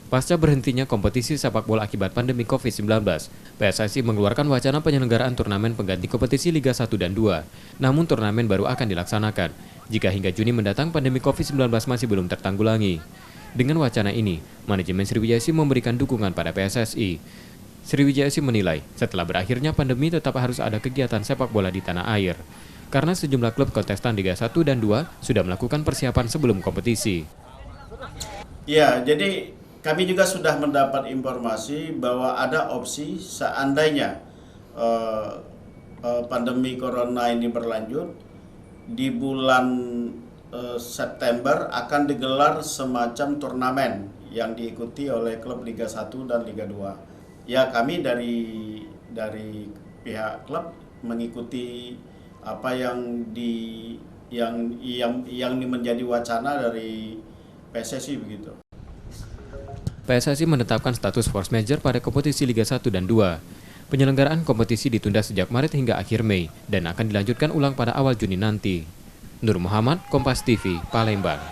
Pasca berhentinya kompetisi sepak bola akibat pandemi COVID-19, PSSI mengeluarkan wacana penyelenggaraan turnamen pengganti kompetisi Liga 1 dan 2. Namun turnamen baru akan dilaksanakan jika hingga Juni mendatang pandemi COVID-19 masih belum tertanggulangi. Dengan wacana ini, manajemen Sriwijaya FC memberikan dukungan pada PSSI. Sriwijaya FC menilai, setelah berakhirnya pandemi tetap harus ada kegiatan sepak bola di tanah air. Karena sejumlah klub kontestan Liga 1 dan 2 sudah melakukan persiapan sebelum kompetisi. Ya, jadi kami juga sudah mendapat informasi bahwa ada opsi seandainya pandemi corona ini berlanjut, di bulan September akan digelar semacam turnamen yang diikuti oleh klub Liga 1 dan Liga 2. Ya, kami dari pihak klub mengikuti apa yang menjadi wacana dari PSSI begitu. PSSI menetapkan status force majeure pada kompetisi Liga 1 dan 2. Penyelenggaraan kompetisi ditunda sejak Maret hingga akhir Mei dan akan dilanjutkan ulang pada awal Juni nanti. Nur Muhammad, Kompas TV, Palembang.